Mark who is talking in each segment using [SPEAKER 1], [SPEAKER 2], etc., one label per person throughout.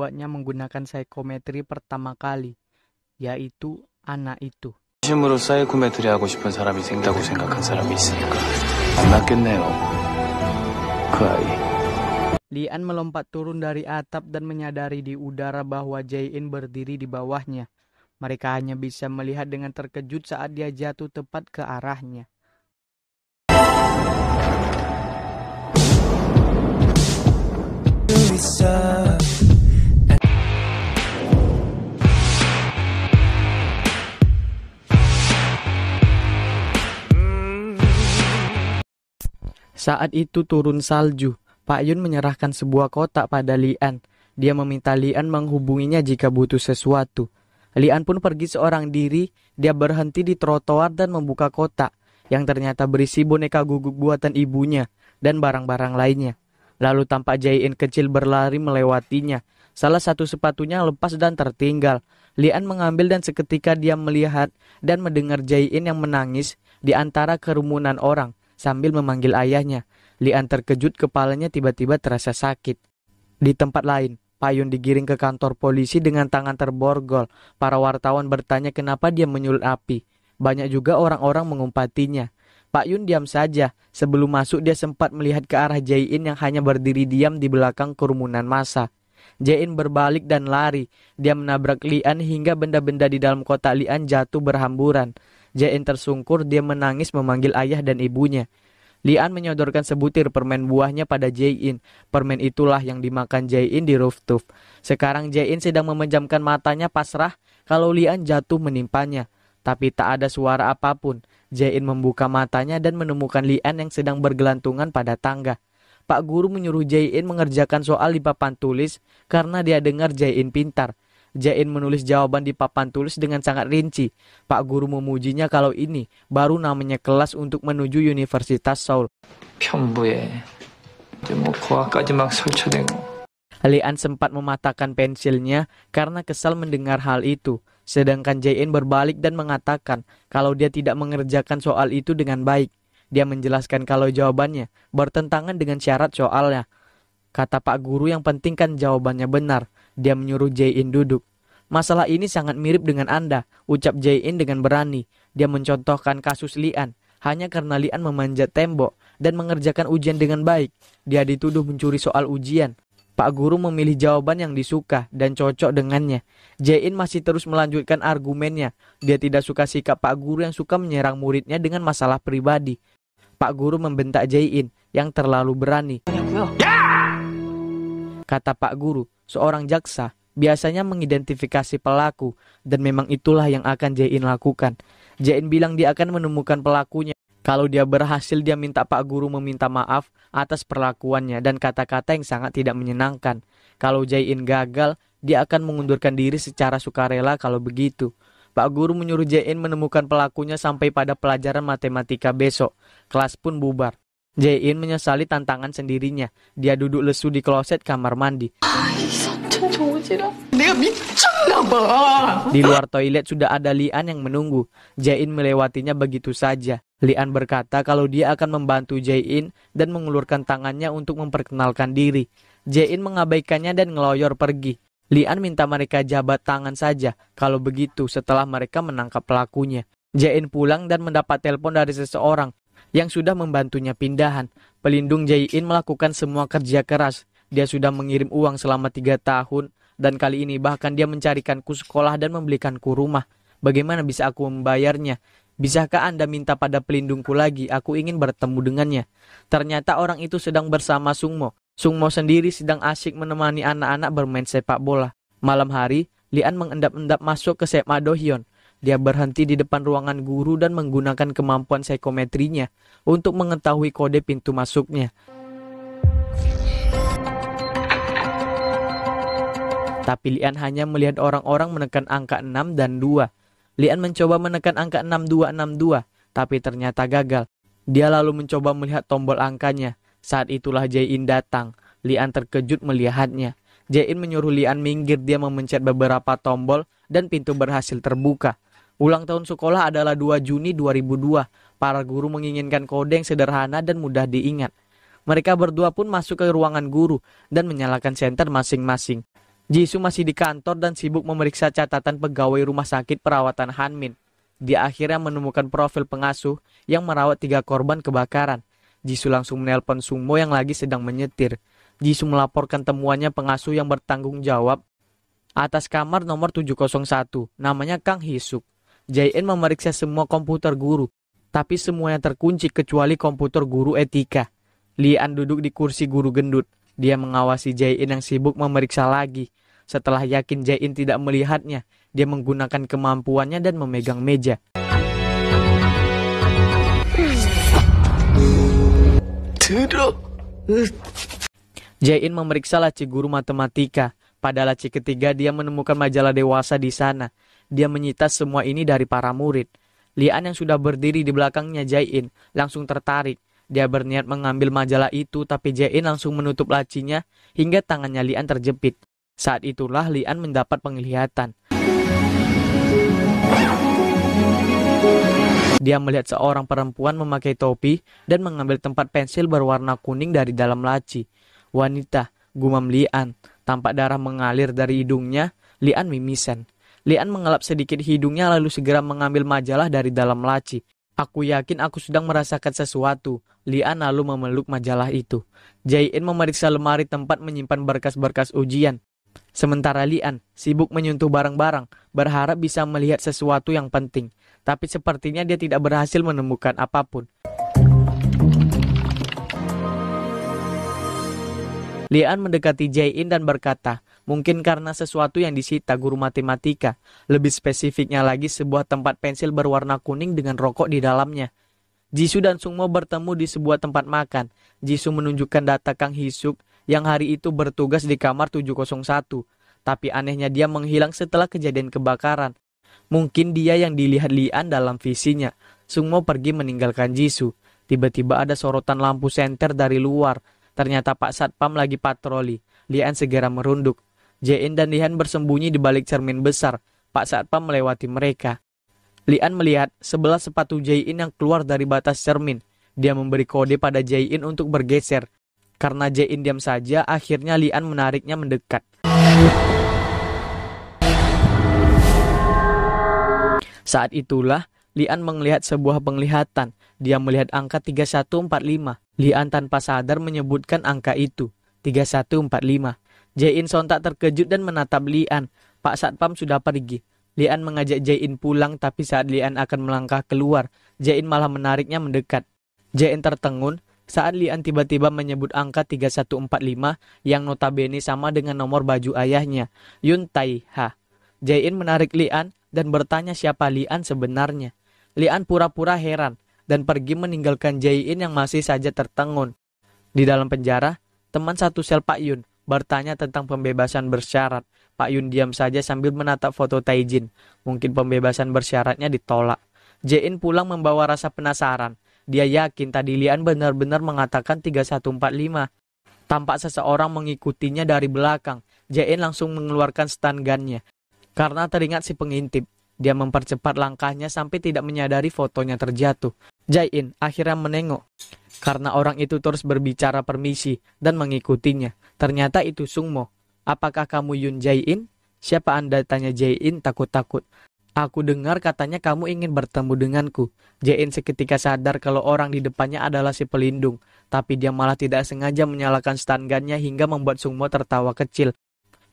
[SPEAKER 1] Buatnya menggunakan psikometri pertama kali, yaitu anak itu.
[SPEAKER 2] 중심으로 사이코메트리 하고 싶은 사람이 생다고 생각한 사람이 있으니까 만났겠네요. 그 아이.
[SPEAKER 1] Lian melompat turun dari atap dan menyadari di udara bahwa Jae-in berdiri di bawahnya. Mereka hanya bisa melihat dengan terkejut saat dia jatuh tepat ke arahnya. Saat itu turun salju. Pak Yun menyerahkan sebuah kotak pada Lian. Dia meminta Lian menghubunginya jika butuh sesuatu. Lian pun pergi seorang diri. Dia berhenti di trotoar dan membuka kotak yang ternyata berisi boneka guguk buatan ibunya dan barang-barang lainnya. Lalu tampak Jae-in kecil berlari melewatinya. Salah satu sepatunya lepas dan tertinggal. Lian mengambil dan seketika dia melihat dan mendengar Jae-in yang menangis di antara kerumunan orang sambil memanggil ayahnya. Lian terkejut, kepalanya tiba-tiba terasa sakit. Di tempat lain, Pak Yun digiring ke kantor polisi dengan tangan terborgol. Para wartawan bertanya kenapa dia menyulut api. Banyak juga orang-orang mengumpatinya. Pak Yun diam saja. Sebelum masuk dia sempat melihat ke arah Jae-in yang hanya berdiri diam di belakang kerumunan massa. Jae-in berbalik dan lari. Dia menabrak Lian hingga benda-benda di dalam kotak Lian jatuh berhamburan. Jae-in tersungkur, dia menangis memanggil ayah dan ibunya. Lian menyodorkan sebutir permen buahnya pada Jae-in. Permen itulah yang dimakan Jae-in di rooftop. Sekarang Jae-in sedang memejamkan matanya pasrah kalau Lian jatuh menimpanya. Tapi tak ada suara apapun. Jae-in membuka matanya dan menemukan Lian yang sedang bergelantungan pada tangga. Pak guru menyuruh Jae-in mengerjakan soal di papan tulis karena dia dengar Jae-in pintar. Jae-in menulis jawaban di papan tulis dengan sangat rinci. Pak guru memujinya kalau ini baru namanya kelas untuk menuju Universitas Seoul. Lian sempat mematahkan pensilnya karena kesal mendengar hal itu. Sedangkan Jae-in berbalik dan mengatakan kalau dia tidak mengerjakan soal itu dengan baik. Dia menjelaskan kalau jawabannya bertentangan dengan syarat soalnya. Kata Pak guru yang penting kan jawabannya benar. Dia menyuruh Jae-in duduk. Masalah ini sangat mirip dengan Anda, ucap Jae-in dengan berani. Dia mencontohkan kasus Lian. Hanya karena Lian memanjat tembok dan mengerjakan ujian dengan baik, dia dituduh mencuri soal ujian. Pak guru memilih jawaban yang disuka dan cocok dengannya. Jae-in masih terus melanjutkan argumennya. Dia tidak suka sikap Pak guru yang suka menyerang muridnya dengan masalah pribadi. Pak guru membentak Jae-in yang terlalu berani. Kata Pak guru, seorang jaksa biasanya mengidentifikasi pelaku dan memang itulah yang akan Jae-in lakukan. Jae-in bilang dia akan menemukan pelakunya. Kalau dia berhasil, dia minta Pak guru meminta maaf atas perlakuannya dan kata-kata yang sangat tidak menyenangkan. Kalau Jae-in gagal, dia akan mengundurkan diri secara sukarela kalau begitu. Pak guru menyuruh Jae-in menemukan pelakunya sampai pada pelajaran matematika besok. Kelas pun bubar. Jae-in menyesali tantangan sendirinya. Dia duduk lesu di kloset kamar mandi. Di luar toilet sudah ada Lian yang menunggu. Jae-in melewatinya begitu saja. Lian berkata kalau dia akan membantu Jae-in dan mengulurkan tangannya untuk memperkenalkan diri. Jae-in mengabaikannya dan ngeloyor pergi. Lian minta mereka jabat tangan saja kalau begitu setelah mereka menangkap pelakunya. Jae-in pulang dan mendapat telepon dari seseorang yang sudah membantunya pindahan. Pelindung Jae-in melakukan semua kerja keras. Dia sudah mengirim uang selama 3 tahun dan kali ini bahkan dia mencarikanku sekolah dan membelikanku rumah. Bagaimana bisa aku membayarnya? Bisakah Anda minta pada pelindungku lagi? Aku ingin bertemu dengannya. Ternyata orang itu sedang bersama Sungmo. Sungmo sendiri sedang asyik menemani anak-anak bermain sepak bola. Malam hari, Lian mengendap-endap masuk ke Sema Do-hyun. Dia berhenti di depan ruangan guru dan menggunakan kemampuan psikometrinya untuk mengetahui kode pintu masuknya. Tapi Lian hanya melihat orang-orang menekan angka 6 dan 2. Lian mencoba menekan angka 6262, tapi ternyata gagal. Dia lalu mencoba melihat tombol angkanya. Saat itulah Jae-in datang. Lian terkejut melihatnya. Jae-in menyuruh Lian minggir. Dia memencet beberapa tombol dan pintu berhasil terbuka. Ulang tahun sekolah adalah 2 Juni 2002. Para guru menginginkan kode yang sederhana dan mudah diingat. Mereka berdua pun masuk ke ruangan guru dan menyalakan senter masing-masing. Jisoo masih di kantor dan sibuk memeriksa catatan pegawai rumah sakit perawatan Hanmin. Dia akhirnya menemukan profil pengasuh yang merawat 3 korban kebakaran. Jisoo langsung menelpon Sungmo yang lagi sedang menyetir. Jisoo melaporkan temuannya pengasuh yang bertanggung jawab atas kamar nomor 701, namanya Kang Hisuk. Jae-in memeriksa semua komputer guru, tapi semuanya terkunci kecuali komputer guru etika. Lee-an duduk di kursi guru gendut. Dia mengawasi Jae-in yang sibuk memeriksa lagi. Setelah yakin Jae-in tidak melihatnya, dia menggunakan kemampuannya dan memegang meja. Jae-in memeriksa laci guru matematika. Pada laci ketiga dia menemukan majalah dewasa di sana. Dia menyita semua ini dari para murid. Lee-an yang sudah berdiri di belakangnya Jae-in langsung tertarik. Dia berniat mengambil majalah itu, tapi Jae-in langsung menutup lacinya hingga tangannya Lee-an terjepit. Saat itulah Lee-an mendapat penglihatan. Dia melihat seorang perempuan memakai topi dan mengambil tempat pensil berwarna kuning dari dalam laci. Wanita, gumam Lee-an. Tampak darah mengalir dari hidungnya. Lee-an mimisan. Lee-an mengelap sedikit hidungnya lalu segera mengambil majalah dari dalam laci. Aku yakin aku sedang merasakan sesuatu. Lee-an lalu memeluk majalah itu. Jae-in memeriksa lemari tempat menyimpan berkas-berkas ujian. Sementara Lee-an sibuk menyentuh barang-barang, berharap bisa melihat sesuatu yang penting. Tapi sepertinya dia tidak berhasil menemukan apapun. Lee-an mendekati Jae-in dan berkata, mungkin karena sesuatu yang disita guru matematika. Lebih spesifiknya lagi sebuah tempat pensil berwarna kuning dengan rokok di dalamnya. Jisoo dan Sungmo bertemu di sebuah tempat makan. Jisoo menunjukkan data Kang Hisuk yang hari itu bertugas di kamar 701. Tapi anehnya dia menghilang setelah kejadian kebakaran. Mungkin dia yang dilihat Lee-an dalam visinya. Sungmo pergi meninggalkan Jisoo. Tiba-tiba ada sorotan lampu senter dari luar. Ternyata Pak Satpam lagi patroli. Lee-an segera merunduk. Jae-in dan Lee-an bersembunyi di balik cermin besar. Pak Satpam melewati mereka. Lee-an melihat sebelah sepatu Jae-in yang keluar dari batas cermin. Dia memberi kode pada Jae-in untuk bergeser. Karena Jae-in diam saja, akhirnya Lee-an menariknya mendekat. Saat itulah Lee-an melihat sebuah penglihatan. Dia melihat angka 3145. Lee-an tanpa sadar menyebutkan angka itu, 3145. Jae-in sontak terkejut dan menatap Lee-an. Pak Satpam sudah pergi. Lee-an mengajak Jae-in pulang, tapi saat Lee-an akan melangkah keluar, Jae-in malah menariknya mendekat. Jae-in tertengun saat Lee-an tiba-tiba menyebut angka 3145 yang notabene sama dengan nomor baju ayahnya, Yun Tai-ha. Jae-in menarik Lee-an dan bertanya siapa Lee-an sebenarnya. Lee-an pura-pura heran dan pergi meninggalkan Jae-in yang masih saja tertengun. Di dalam penjara, teman satu sel Pak Yun bertanya tentang pembebasan bersyarat. Pak Yun diam saja sambil menatap foto Taijin. Mungkin pembebasan bersyaratnya ditolak. Jae-in pulang membawa rasa penasaran. Dia yakin tadi Lee-an benar-benar mengatakan 3145. Tampak seseorang mengikutinya dari belakang. Jae-in langsung mengeluarkan stun gun-nya. Karena teringat si pengintip, dia mempercepat langkahnya sampai tidak menyadari fotonya terjatuh. Jae-in akhirnya menengok. Karena orang itu terus berbicara permisi dan mengikutinya. Ternyata itu Sungmo. Apakah kamu Yun Jae-in? Siapa Anda? Tanya Jae-in takut-takut. Aku dengar katanya kamu ingin bertemu denganku. Jae-in seketika sadar kalau orang di depannya adalah si pelindung. Tapi dia malah tidak sengaja menyalakan stun gun-nya hingga membuat Sungmo tertawa kecil.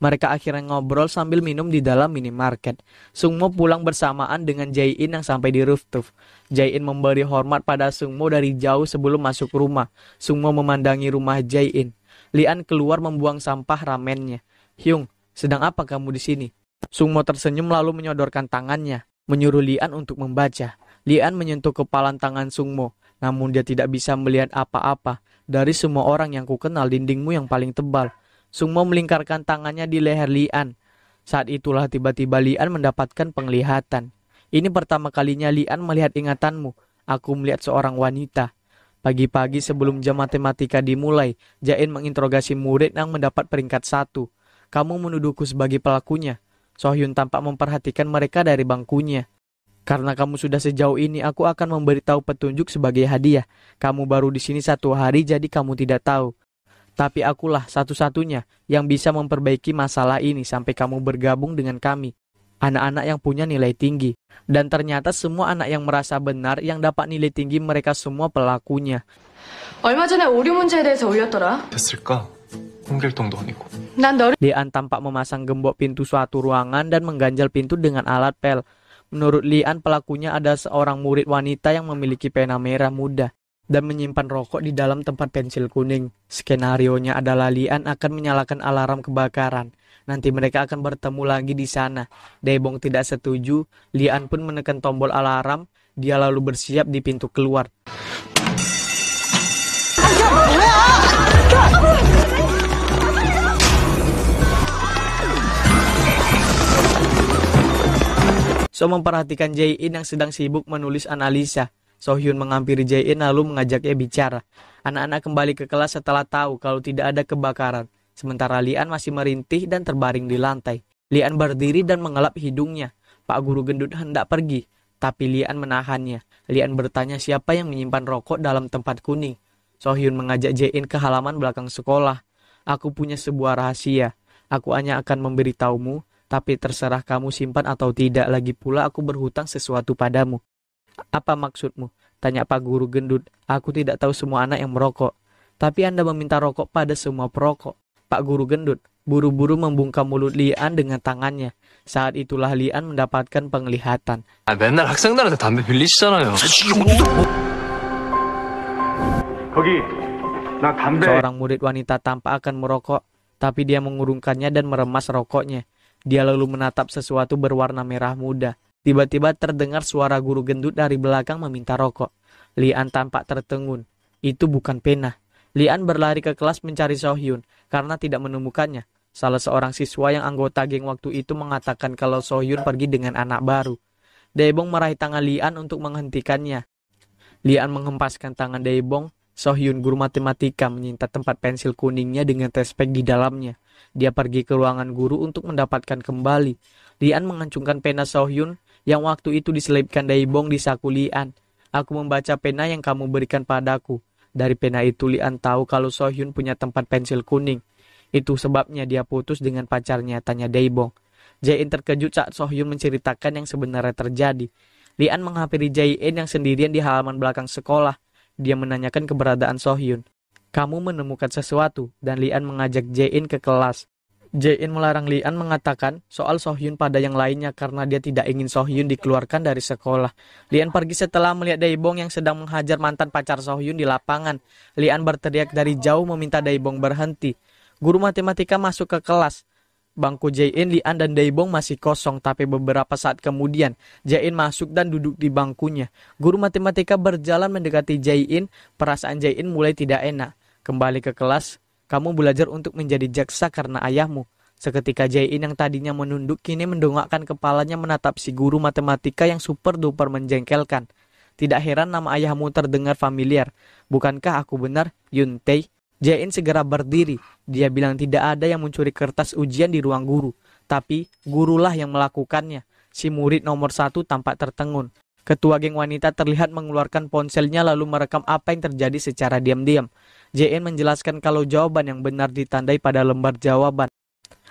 [SPEAKER 1] Mereka akhirnya ngobrol sambil minum di dalam minimarket. Sungmo pulang bersamaan dengan Jae-in yang sampai di rooftop. Jae-in memberi hormat pada Sungmo dari jauh sebelum masuk rumah. Sungmo memandangi rumah Jae-in. Lee-an keluar membuang sampah ramennya. Hyung, sedang apa kamu di sini? Sungmo tersenyum lalu menyodorkan tangannya, menyuruh Lee-an untuk membaca. Lee-an menyentuh kepalan tangan Sungmo, namun dia tidak bisa melihat apa-apa. Dari semua orang yang kukenal, dindingmu yang paling tebal. Sungmo melingkarkan tangannya di leher Lee-an. Saat itulah tiba-tiba Lee-an mendapatkan penglihatan. Ini pertama kalinya Lee-an melihat ingatanmu. Aku melihat seorang wanita. Pagi-pagi sebelum jam matematika dimulai, Jae-in menginterogasi murid yang mendapat peringkat 1. Kamu menuduhku sebagai pelakunya. Sohyun tampak memperhatikan mereka dari bangkunya. Karena kamu sudah sejauh ini, aku akan memberitahu petunjuk sebagai hadiah. Kamu baru di sini 1 hari, jadi kamu tidak tahu. Tapi akulah satu-satunya yang bisa memperbaiki masalah ini sampai kamu bergabung dengan kami. Anak-anak yang punya nilai tinggi. Dan ternyata semua anak yang merasa benar yang dapat nilai tinggi mereka semua pelakunya.
[SPEAKER 3] 얼마 전에 오류 문제에 대해서 올렸더라.
[SPEAKER 2] 됐을까? 홍길동도 아니고.
[SPEAKER 3] 난 너를
[SPEAKER 1] Lian tampak memasang gembok pintu suatu ruangan dan mengganjal pintu dengan alat pel. Menurut Lian, pelakunya ada seorang murid wanita yang memiliki pena merah muda dan menyimpan rokok di dalam tempat pensil kuning. Skenarionya adalah Lian akan menyalakan alarm kebakaran. Nanti mereka akan bertemu lagi di sana. Daebong tidak setuju. Lian pun menekan tombol alarm. Dia lalu bersiap di pintu keluar. So memperhatikan Jae-in yang sedang sibuk menulis analisa. So-hyun menghampiri Jae-in lalu mengajaknya bicara. Anak-anak kembali ke kelas setelah tahu kalau tidak ada kebakaran. Sementara Lian masih merintih dan terbaring di lantai. Lian berdiri dan mengelap hidungnya. Pak guru gendut hendak pergi, tapi Lian menahannya. Lian bertanya siapa yang menyimpan rokok dalam tempat kuning. So-hyun mengajak Jae-in ke halaman belakang sekolah. Aku punya sebuah rahasia. Aku hanya akan memberitahumu, tapi terserah kamu simpan atau tidak. Lagi pula aku berhutang sesuatu padamu. Apa maksudmu? Tanya Pak guru gendut. Aku tidak tahu semua anak yang merokok. Tapi Anda meminta rokok pada semua perokok. Pak guru gendut buru-buru membungkam mulut Lian dengan tangannya. Saat itulah Lian mendapatkan penglihatan.
[SPEAKER 2] 맨날 학생들한테 담배 빌리시잖아요.
[SPEAKER 4] 거기 나 담배
[SPEAKER 1] Seorang murid wanita tampak akan merokok, tapi dia mengurungkannya dan meremas rokoknya. Dia lalu menatap sesuatu berwarna merah muda. Tiba-tiba terdengar suara guru gendut dari belakang meminta rokok. Lian tampak tertegun. Itu bukan pena. Lian berlari ke kelas mencari So-hyun karena tidak menemukannya. Salah seorang siswa yang anggota geng waktu itu mengatakan kalau So-hyun pergi dengan anak baru. Daebong meraih tangan Lian untuk menghentikannya. Lian menghempaskan tangan Daebong. So-hyun, guru matematika, menyita tempat pensil kuningnya dengan tespek di dalamnya. Dia pergi ke ruangan guru untuk mendapatkan kembali. Lian mengancungkan pena So-hyun yang waktu itu diselipkan Daebong di saku Lian. Aku membaca pena yang kamu berikan padaku. Dari pena itu Lian tahu kalau So-hyun punya tempat pensil kuning. Itu sebabnya dia putus dengan pacarnya, tanya Daebong. Jae-in terkejut saat So-hyun menceritakan yang sebenarnya terjadi. Lian menghampiri Jae-in yang sendirian di halaman belakang sekolah. Dia menanyakan keberadaan So-hyun. Kamu menemukan sesuatu, dan Lian mengajak Jae-in ke kelas. Jae-in melarang Lian mengatakan soal So-hyun pada yang lainnya karena dia tidak ingin So-hyun dikeluarkan dari sekolah. Lian pergi setelah melihat Daebong yang sedang menghajar mantan pacar So-hyun di lapangan. Lian berteriak dari jauh meminta Daebong berhenti. Guru matematika masuk ke kelas. Bangku Jae-in, Lian, dan Daebong masih kosong, tapi beberapa saat kemudian Jae-in masuk dan duduk di bangkunya. Guru matematika berjalan mendekati Jae-in. Perasaan Jae-in mulai tidak enak. Kembali ke kelas. Kamu belajar untuk menjadi jaksa karena ayahmu. Seketika Jae-in yang tadinya menunduk kini mendongakkan kepalanya menatap si guru matematika yang super duper menjengkelkan. Tidak heran nama ayahmu terdengar familiar. Bukankah aku benar, Yun Tae? Jae-in segera berdiri. Dia bilang tidak ada yang mencuri kertas ujian di ruang guru. Tapi gurulah yang melakukannya. Si murid nomor 1 tampak tertegun. Ketua geng wanita terlihat mengeluarkan ponselnya lalu merekam apa yang terjadi secara diam-diam. Jae-in menjelaskan kalau jawaban yang benar ditandai pada lembar jawaban.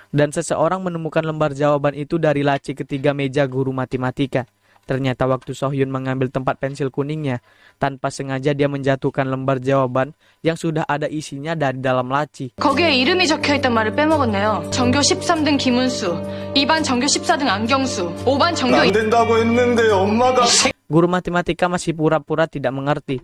[SPEAKER 1] Dan seseorang menemukan lembar jawaban itu dari laci ketiga meja guru matematika. Ternyata waktu So-hyun mengambil tempat pensil kuningnya, tanpa sengaja dia menjatuhkan lembar jawaban yang sudah ada isinya dari dalam laci.
[SPEAKER 3] 거기에 이름이 적혀있단 말을 빼먹었네요. 전교 13등 김은수, 2반 전교 14등 안경수, 5반 전교...
[SPEAKER 4] 안 된다고 했는데 엄마가
[SPEAKER 1] Guru matematika masih pura-pura tidak mengerti.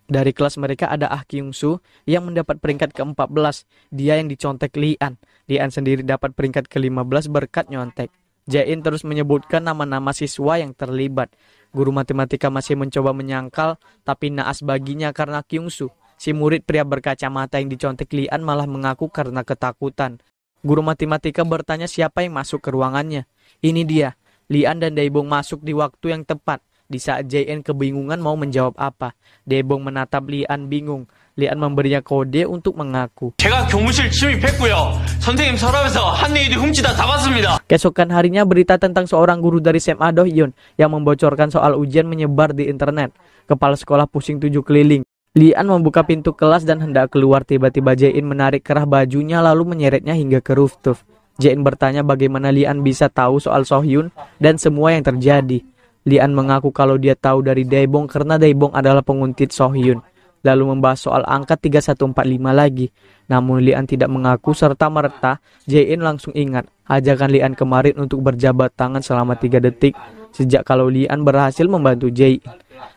[SPEAKER 1] Dari kelas mereka ada Ah Kyung-soo yang mendapat peringkat ke-14. Dia yang dicontek Lian. Lian sendiri dapat peringkat ke-15 berkat nyontek. Jae-in terus menyebutkan nama-nama siswa yang terlibat. Guru matematika masih mencoba menyangkal, tapi naas baginya karena Kyung-soo. Si murid pria berkacamata yang dicontek Lian malah mengaku karena ketakutan. Guru matematika bertanya siapa yang masuk ke ruangannya. Ini dia. Lian dan Daebong masuk di waktu yang tepat. Di saat Jae-in kebingungan mau menjawab apa. Daebong menatap Lian bingung. Lian memberinya kode untuk mengaku.
[SPEAKER 5] 제가 교무실 침입했고요. 선생님 서랍에서 한 레이디 훔치다 잡았습니다.
[SPEAKER 1] Keesokan harinya berita tentang seorang guru dari SMA Do-hyun yang membocorkan soal ujian menyebar di internet. Kepala sekolah pusing 7 keliling. Lian membuka pintu kelas dan hendak keluar, tiba-tiba Jae-in menarik kerah bajunya lalu menyeretnya hingga ke rooftop. Jae-in bertanya bagaimana Lian bisa tahu soal So-hyun dan semua yang terjadi. Lian mengaku kalau dia tahu dari Daebong karena Daebong adalah penguntit So-hyun. Lalu membahas soal angka 3145 lagi. Namun Lian tidak mengaku serta-merta Jae-in langsung ingat ajakan Lian kemarin untuk berjabat tangan selama 3 detik sejak kalau Lian berhasil membantu Jae-in.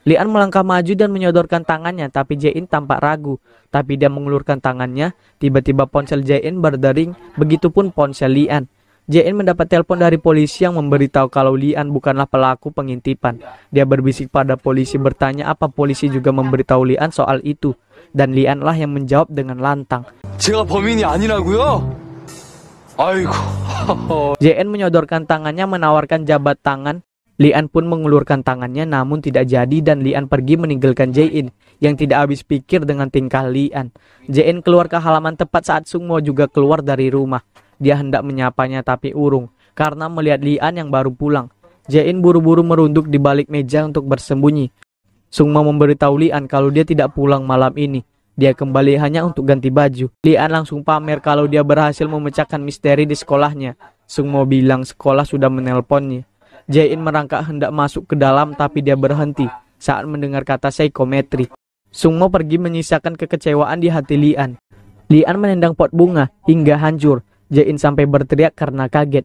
[SPEAKER 1] Lian melangkah maju dan menyodorkan tangannya, tapi Jae-in tampak ragu. Tapi dia mengulurkan tangannya, tiba-tiba ponsel Jae-in berdering, begitupun ponsel Lian. Jae-in mendapat telepon dari polisi yang memberitahu kalau Lian bukanlah pelaku pengintipan. Dia berbisik pada polisi bertanya apa polisi juga memberitahu Lian soal itu. Dan Lian lah yang menjawab dengan lantang.
[SPEAKER 2] 제가 범인이 아니라고요? 아이고.
[SPEAKER 1] Jae-in menyodorkan tangannya menawarkan jabat tangan. Lian pun mengulurkan tangannya namun tidak jadi dan Lian pergi meninggalkan Jae-in yang tidak habis pikir dengan tingkah Lian. Jae-in keluar ke halaman tepat saat Sungmo juga keluar dari rumah. Dia hendak menyapanya tapi urung karena melihat Lian yang baru pulang. Jae-in buru-buru merunduk di balik meja untuk bersembunyi. Sungmo memberitahu Lian kalau dia tidak pulang malam ini. Dia kembali hanya untuk ganti baju. Lian langsung pamer kalau dia berhasil memecahkan misteri di sekolahnya. Sungmo bilang sekolah sudah menelponnya. Jae-in merangkak hendak masuk ke dalam tapi dia berhenti saat mendengar kata psikometri. Sungmo pergi menyisakan kekecewaan di hati Lian. Lian menendang pot bunga hingga hancur. Jae-in sampai berteriak karena kaget.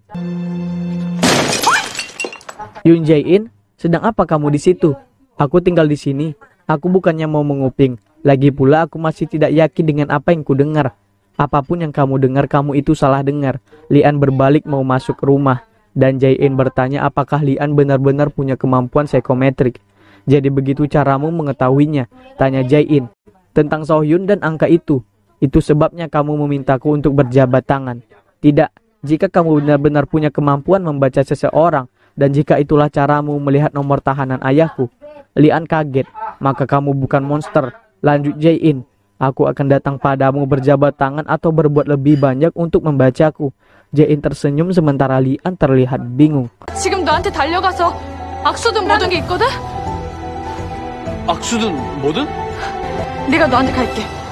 [SPEAKER 1] Yun Jae-in, sedang apa kamu di situ? Aku tinggal di sini. Aku bukannya mau menguping. Lagi pula aku masih tidak yakin dengan apa yang ku dengar. Apapun yang kamu dengar, kamu itu salah dengar. Lian berbalik mau masuk rumah. Dan Jae-in bertanya apakah Lian benar-benar punya kemampuan psikometrik. Jadi begitu caramu mengetahuinya? Tanya Jae-in. Tentang So-hyun dan angka itu. Itu sebabnya kamu memintaku untuk berjabat tangan. Tidak, jika kamu benar-benar punya kemampuan membaca seseorang. Dan jika itulah caramu melihat nomor tahanan ayahku. Lian kaget. Maka kamu bukan monster. Lanjut Jae-in. Aku akan datang padamu berjabat tangan atau berbuat lebih banyak untuk membacaku. Jae-in tersenyum sementara Lian terlihat bingung.
[SPEAKER 3] 지금 너한테 달려가서 악수든 뭐든 게 있거든?
[SPEAKER 2] 악수든 뭐든?
[SPEAKER 3] 내가 너한테 갈게.